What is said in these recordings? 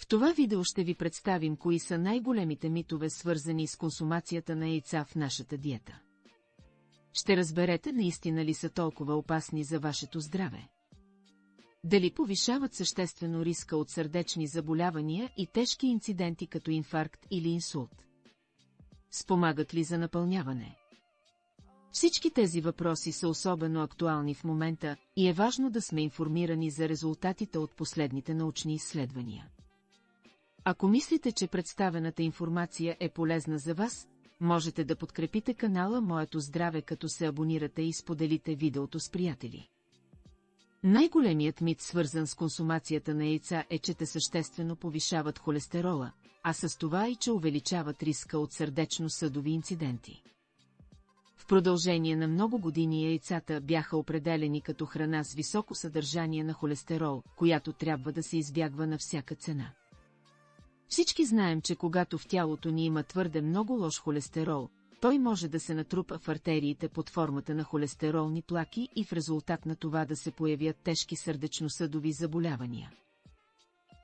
В това видео ще ви представим кои са най-големите митове, свързани с консумацията на яйца в нашата диета. Ще разберете наистина ли са толкова опасни за вашето здраве. Дали повишават съществено риска от сърдечни заболявания и тежки инциденти като инфаркт или инсулт? Спомагат ли за напълняване? Всички тези въпроси са особено актуални в момента и е важно да сме информирани за резултатите от последните научни изследвания. Ако мислите, че представената информация е полезна за вас, можете да подкрепите канала Моето здраве, като се абонирате и споделите видеото с приятели. Най-големият мит, свързан с консумацията на яйца, е, че те съществено повишават холестерола, а с това и че увеличават риска от сърдечно-съдови инциденти. В продължение на много години яйцата бяха определени като храна с високо съдържание на холестерол, която трябва да се избягва на всяка цена. Всички знаем, че когато в тялото ни има твърде много лош холестерол, той може да се натрупа в артериите под формата на холестеролни плаки и в резултат на това да се появят тежки сърдечно-съдови заболявания.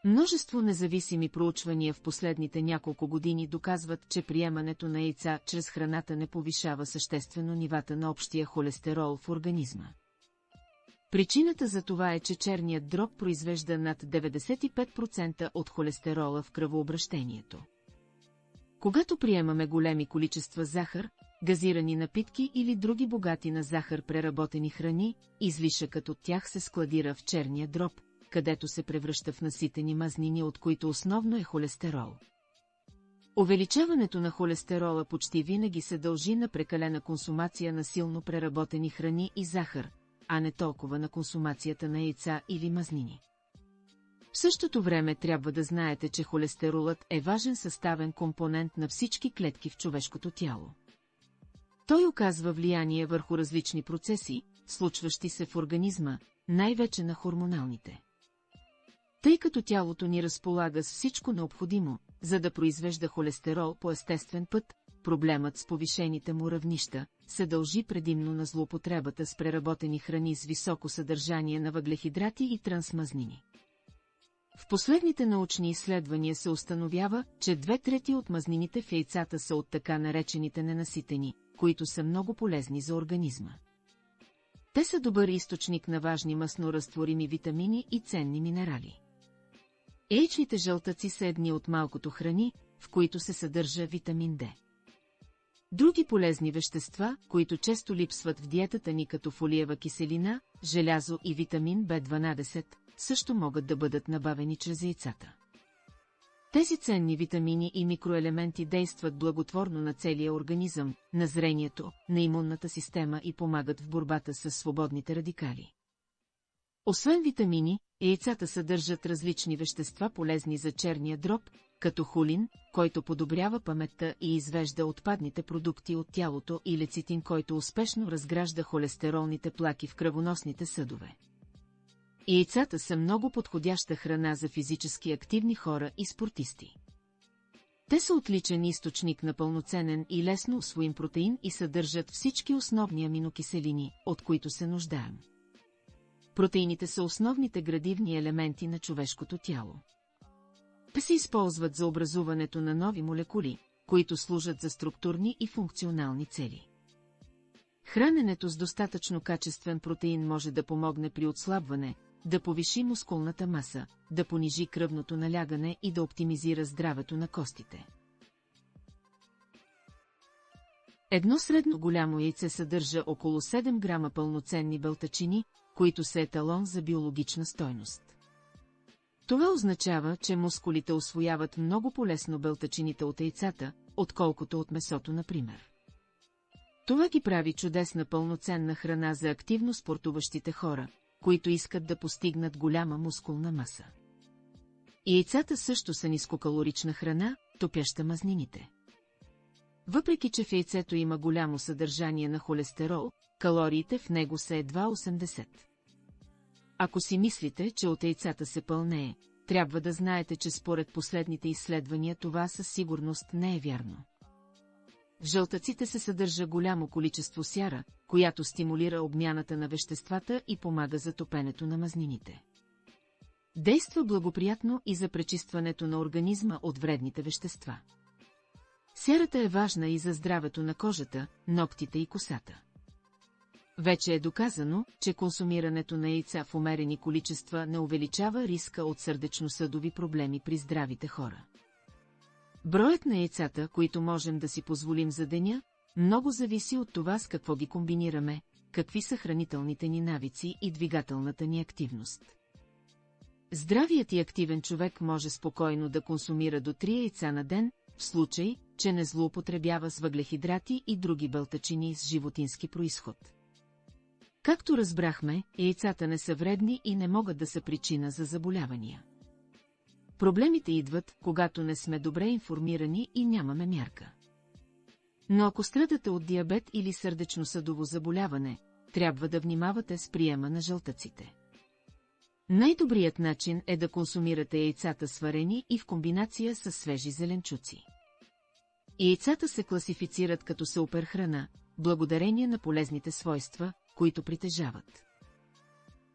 Множество независими проучвания в последните няколко години доказват, че приемането на яйца чрез храната не повишава съществено нивата на общия холестерол в организма. Причината за това е, че черният дроб произвежда над 95% от холестерола в кръвообращението. Когато приемаме големи количества захар, газирани напитки или други богати на захар преработени храни, излишъкът от тях се складира в черния дроб, където се превръща в наситени мазнини, от които основно е холестерол. Увеличаването на холестерола почти винаги се дължи на прекалена консумация на силно преработени храни и захар, а не толкова на консумацията на яйца или мазнини. В същото време трябва да знаете, че холестеролът е важен съставен компонент на всички клетки в човешкото тяло. Той оказва влияние върху различни процеси, случващи се в организма, най-вече на хормоналните. Тъй като тялото ни разполага с всичко необходимо, за да произвежда холестерол по естествен път, проблемът с повишените му равнища се дължи предимно на злоупотребата с преработени храни с високо съдържание на въглехидрати и трансмазнини. В последните научни изследвания се установява, че 2/3 от мазнините в яйцата са от така наречените ненаситени, които са много полезни за организма. Те са добър източник на важни мастноразтворими витамини и ценни минерали. Яйчните жълтъци са едни от малкото храни, в които се съдържа витамин D. Други полезни вещества, които често липсват в диетата ни, като фолиева киселина, желязо и витамин B12, също могат да бъдат набавени чрез яйцата. Тези ценни витамини и микроелементи действат благотворно на целия организъм, на зрението, на имунната система и помагат в борбата с свободните радикали. Освен витамини, яйцата съдържат различни вещества, полезни за черния дроб, като холин, който подобрява паметта и извежда отпадните продукти от тялото, и лецитин, който успешно разгражда холестеролните плаки в кръвоносните съдове. Яйцата са много подходяща храна за физически активни хора и спортисти. Те са отличен източник на пълноценен и лесно усвоим протеин и съдържат всички основни аминокиселини, от които се нуждаем. Протеините са основните градивни елементи на човешкото тяло. Те се използват за образуването на нови молекули, които служат за структурни и функционални цели. Храненето с достатъчно качествен протеин може да помогне при отслабване, да повиши мускулната маса, да понижи кръвното налягане и да оптимизира здравето на костите. Едно средно голямо яйце съдържа около 7 грама пълноценни белтачини, които са еталон за биологична стойност. Това означава, че мускулите усвояват много по-лесно белтачините от яйцата, отколкото от месото, например. Това ги прави чудесна пълноценна храна за активно спортуващите хора, които искат да постигнат голяма мускулна маса. И яйцата също са нискокалорична храна, топяща мазнините. Въпреки че в яйцето има голямо съдържание на холестерол, калориите в него са едва 80. Ако си мислите, че от яйцата се пълнее, трябва да знаете, че според последните изследвания това със сигурност не е вярно. В жълтъците се съдържа голямо количество сяра, която стимулира обмяната на веществата и помага за топенето на мазнините. Действа благоприятно и за пречистването на организма от вредните вещества. Сярата е важна и за здравето на кожата, ногтите и косата. Вече е доказано, че консумирането на яйца в умерени количества не увеличава риска от сърдечно-съдови проблеми при здравите хора. Броят на яйцата, които можем да си позволим за деня, много зависи от това с какво ги комбинираме, какви са хранителните ни навици и двигателната ни активност. Здравият и активен човек може спокойно да консумира до 3 яйца на ден, в случай, че не злоупотребява с въглехидрати и други белтачини с животински происход. Както разбрахме, яйцата не са вредни и не могат да са причина за заболявания. Проблемите идват, когато не сме добре информирани и нямаме мярка. Но ако страдате от диабет или сърдечно-съдово заболяване, трябва да внимавате с приема на жълтъците. Най-добрият начин е да консумирате яйцата сварени и в комбинация с свежи зеленчуци. Яйцата се класифицират като суперхрана, благодарение на полезните свойства, които притежават.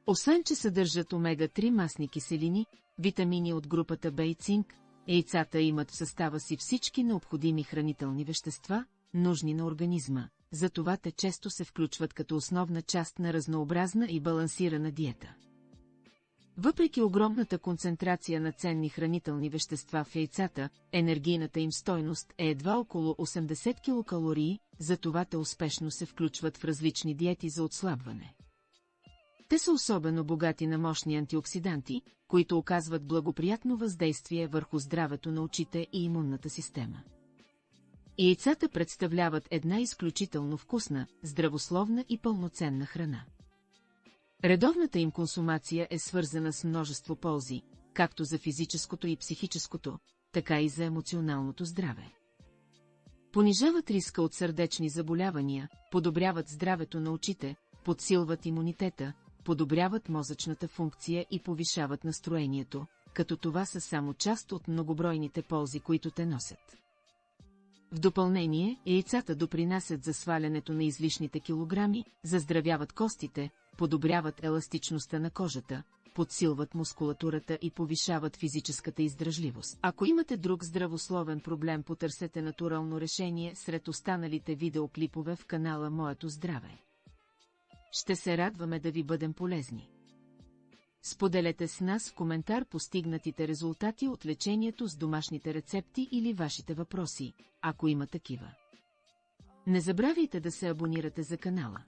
Освен че съдържат омега-3 масни киселини, витамини от групата Б и цинк, яйцата имат в състава си всички необходими хранителни вещества, нужни на организма, затова те често се включват като основна част на разнообразна и балансирана диета. Въпреки огромната концентрация на ценни хранителни вещества в яйцата, енергийната им стойност е едва около 80 килокалории, затова те успешно се включват в различни диети за отслабване. Те са особено богати на мощни антиоксиданти, които оказват благоприятно въздействие върху здравето на очите и имунната система. Яйцата представляват една изключително вкусна, здравословна и пълноценна храна. Редовната им консумация е свързана с множество ползи, както за физическото и психическото, така и за емоционалното здраве. Понижават риска от сърдечни заболявания, подобряват здравето на очите, подсилват имунитета, подобряват мозъчната функция и повишават настроението, като това са само част от многобройните ползи, които те носят. В допълнение, яйцата допринасят за свалянето на излишните килограми, заздравяват костите, подобряват еластичността на кожата, подсилват мускулатурата и повишават физическата издръжливост. Ако имате друг здравословен проблем, потърсете натурално решение сред останалите видеоклипове в канала Моето здраве. Ще се радваме да ви бъдем полезни. Споделете с нас в коментар постигнатите резултати от лечението с домашните рецепти или вашите въпроси, ако има такива. Не забравяйте да се абонирате за канала.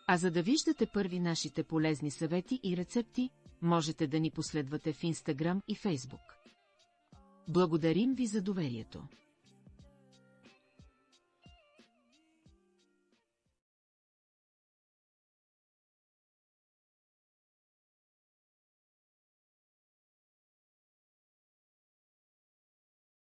А за да виждате първи нашите полезни съвети и рецепти, можете да ни последвате в Instagram и Facebook. Благодарим ви за доверието.